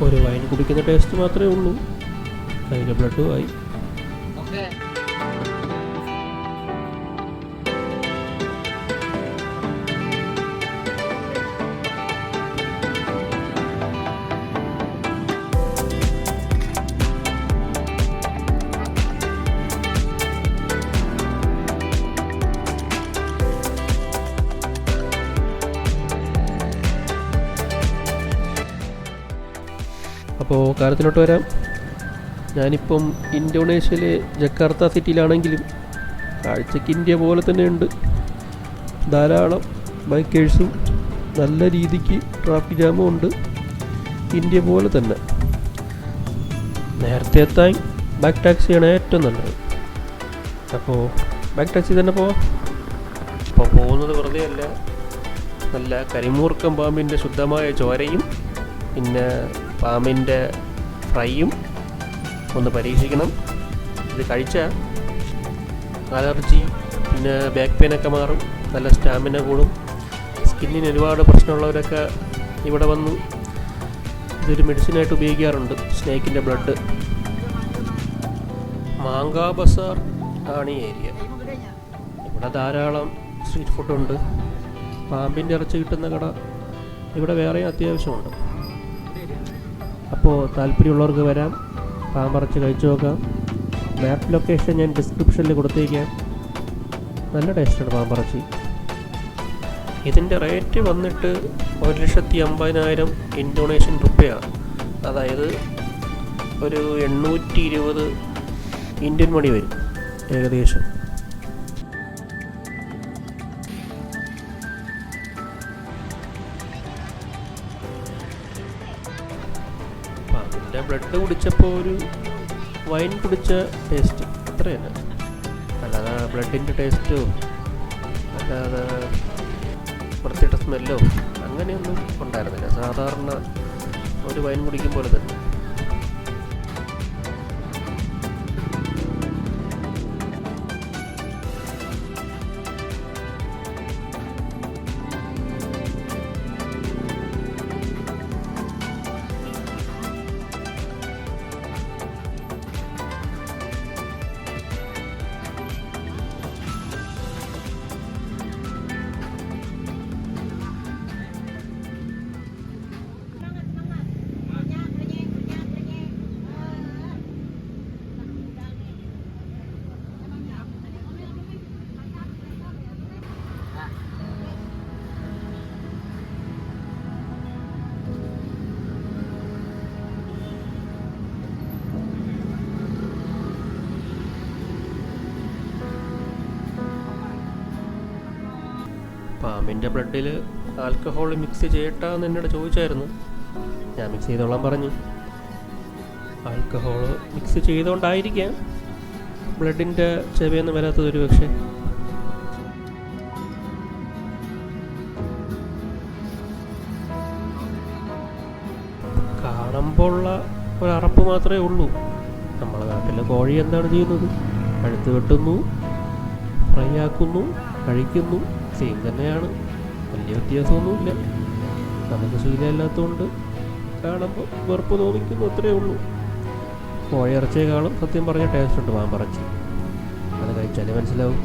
ഒരു വൈൻ കുടിക്കുന്ന ടേസ്റ്റ് മാത്രമേ ഉള്ളൂ. അതിൻ്റെ ബ്ലഡുമായി. അപ്പോൾ കാര്യത്തിലോട്ട് വരാം. ഞാനിപ്പം ഇന്തോനേഷ്യയിലെ ജക്കാർത്ത സിറ്റിയിലാണെങ്കിലും കാഴ്ചയ്ക്ക് ഇന്ത്യ പോലെ തന്നെയുണ്ട്. ധാരാളം ബൈക്കേഴ്സും നല്ല രീതിക്ക് ട്രാഫിക് ജാമും ഉണ്ട്. ഇന്ത്യ പോലെ തന്നെ. നേരത്തെ എത്താൻ ബാക്ക് ടാക്സിയാണ് ഏറ്റവും നല്ലത്. അപ്പോൾ ബാക്ക് ടാക്സി തന്നെ പോവാം. അപ്പോൾ പോകുന്നത് വെറുതെ അല്ല, നല്ല കരിമൂർക്കം പാമ്പിൻ്റെ ശുദ്ധമായ ചോരയും പിന്നെ പാമ്പിൻ്റെ ഫ്രൈയും ഒന്ന് പരീക്ഷിക്കണം. ഇത് കഴിച്ചാൽ അലർജി പിന്നെ ബാക്ക് പെയിനൊക്കെ മാറും, നല്ല സ്റ്റാമിന കൂടും. സ്കിന്നിന് ഒരുപാട് പ്രശ്നമുള്ളവരൊക്കെ ഇവിടെ വന്ന് ഇതൊരു മെഡിസിനായിട്ട് ഉപയോഗിക്കാറുണ്ട്. സ്നേക്കിൻ്റെ ബ്ലഡ്. മാങ്കാ ബസാർ ആണ് ഈ ഏരിയ. ഇവിടെ ധാരാളം സ്ട്രീറ്റ് ഫുഡുണ്ട്. പാമ്പിൻ്റെ ഇറച്ചി കിട്ടുന്ന കട ഇവിടെ വേറെയും അത്യാവശ്യമുണ്ട്. അപ്പോൾ താല്പര്യമുള്ളവർക്ക് വരാം, പാമ്പറച്ചി കഴിച്ചു നോക്കാം. മാപ്പ് ലൊക്കേഷൻ ഞാൻ ഡിസ്ക്രിപ്ഷനിൽ കൊടുത്തേക്കാം. നല്ല ടേസ്റ്റാണ് പാമ്പറച്ചി. ഇതിൻ്റെ റേറ്റ് വന്നിട്ട് 1,50,000 ഇന്തോനേഷ്യൻ റുപ്യയാണ്. അതായത് ഒരു 820 ഇന്ത്യൻ മണി വരും ഏകദേശം. ബ്ലഡ് കുടിച്ചപ്പോൾ ഒരു വൈൻ കുടിച്ച ടേസ്റ്റ് അത്ര തന്നെ. അല്ലാതെ ബ്ലഡിൻ്റെ ടേസ്റ്റോ അല്ലാതെ വൃത്തിയുടെ സ്മെല്ലോ അങ്ങനെയൊന്നും ഉണ്ടായിരുന്നില്ല. സാധാരണ ഒരു വൈൻ കുടിക്കും പോലെ തന്നെ. പാമ്പിൻ്റെ ബ്ലഡിൽ ആൽക്കഹോൾ മിക്സ് ചെയ്യട്ടാന്ന് എന്നോട് ചോദിച്ചായിരുന്നു. ഞാൻ മിക്സ് ചെയ്തോളാൻ പറഞ്ഞു. ആൽക്കഹോൾ മിക്സ് ചെയ്തുകൊണ്ടായിരിക്കാം ബ്ലഡിൻ്റെ ചെവിയൊന്നും വരാത്തത് ഒരു പക്ഷേ. കാണുമ്പോൾ ഉള്ള ഒരറപ്പ് മാത്രമേ ഉള്ളൂ. നമ്മളെ നാട്ടിലെ കോഴി എന്താണ് ചെയ്യുന്നത്? കഴുത്ത് വെട്ടുന്നു, ഫ്രൈ ആക്കുന്നു, കഴിക്കുന്നു. സെയിം തന്നെയാണ്, വലിയ വ്യത്യാസമൊന്നുമില്ല. നമുക്ക് ശീലമില്ലാത്തതുകൊണ്ട് കാണുമ്പോൾ വെറുപ്പ് തോന്നിക്കുന്നു, അത്രയേ ഉള്ളൂ. കോഴിയിറച്ചിയെക്കാളും സത്യം പറഞ്ഞ ടേസ്റ്റ് ഉണ്ട് പാമ്പിറച്ചി. അത് കഴിച്ചാലേ മനസ്സിലാവും.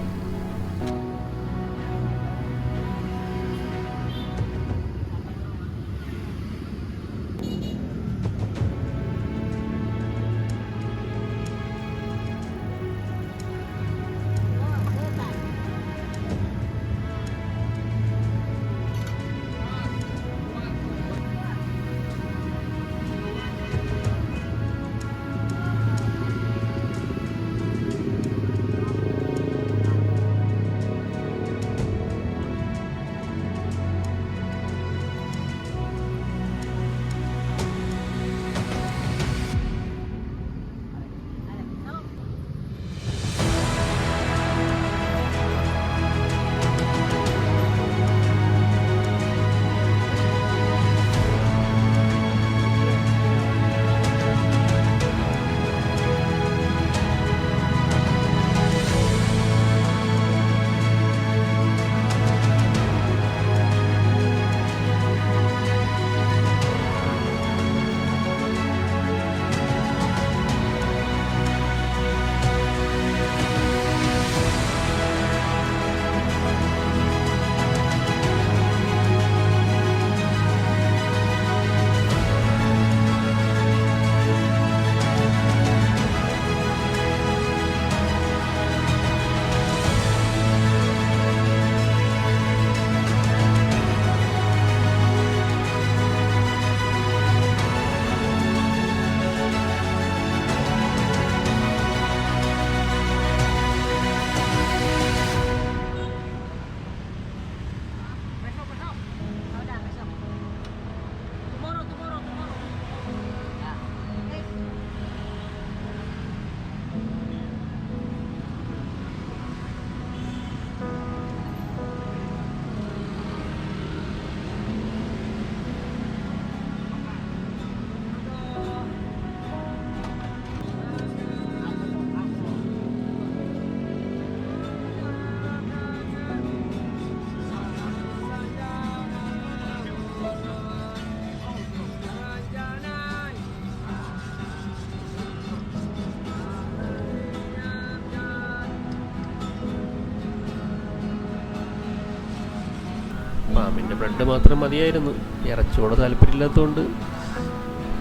പാമ്പിൻ്റെ ബ്ലഡ് മാത്രം മതിയായിരുന്നു. ഇറച്ചിയോട് താല്പര്യമില്ലാത്തതുകൊണ്ട്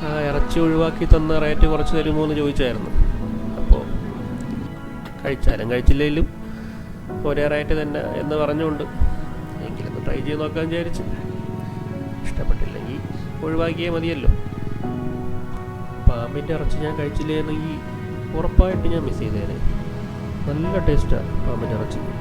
ആ ഇറച്ചി ഒഴിവാക്കി തന്ന റേറ്റ് കുറച്ച് തരുമോ എന്ന് ചോദിച്ചായിരുന്നു. അപ്പോൾ കഴിച്ചാലും കഴിച്ചില്ലെങ്കിലും ഒരേ റേറ്റ് തന്നെ എന്ന് പറഞ്ഞുകൊണ്ട് എങ്കിലൊന്ന് ട്രൈ ചെയ്ത് നോക്കാൻ വിചാരിച്ചു. ഇഷ്ടപ്പെട്ടില്ലെങ്കിൽ ഒഴിവാക്കിയേ മതിയല്ലോ. പാമ്പിൻ്റെ ഇറച്ചി ഞാൻ കഴിച്ചില്ലായിരുന്നെങ്കിൽ ഉറപ്പായിട്ട് ഞാൻ മിസ് ചെയ്തേനെ. നല്ല ടേസ്റ്റാണ് പാമ്പിൻ്റെ ഇറച്ചിക്ക്.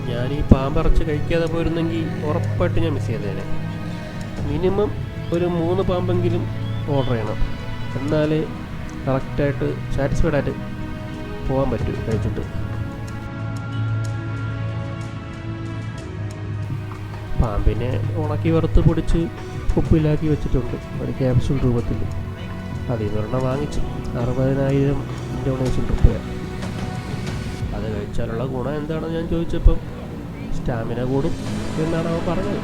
ഞാൻ ഈ പാമ്പിറച്ചി കഴിക്കാതെ പോയിരുന്നെങ്കിൽ ഉറപ്പായിട്ട് ഞാൻ മിസ് ചെയ്തേനെ. മിനിമം ഒരു 3 പാമ്പെങ്കിലും ഓർഡർ ചെയ്യണം, എന്നാലേ കറക്റ്റായിട്ട് സാറ്റിസ്ഫൈഡ് ആയിട്ട് പോകാൻ പറ്റൂ കഴിച്ചിട്ട്. പാമ്പിനെ ഉണക്കി വറുത്ത് പൊടിച്ച് കുപ്പിയിലാക്കി വെച്ചിട്ടുണ്ട് ഒരു ക്യാപ്സ്യൂൾ രൂപത്തിൽ. അതിൽ നിന്ന് വാങ്ങിച്ചു 60,000 ഇന്തോനേഷ്യൻ രൂപയാണ്. അത് കഴിച്ചാലുള്ള ഗുണം എന്താണെന്ന് ഞാൻ ചോദിച്ചപ്പം സ്റ്റാമിന കൂടും എന്നാണ് അവൻ പറഞ്ഞത്.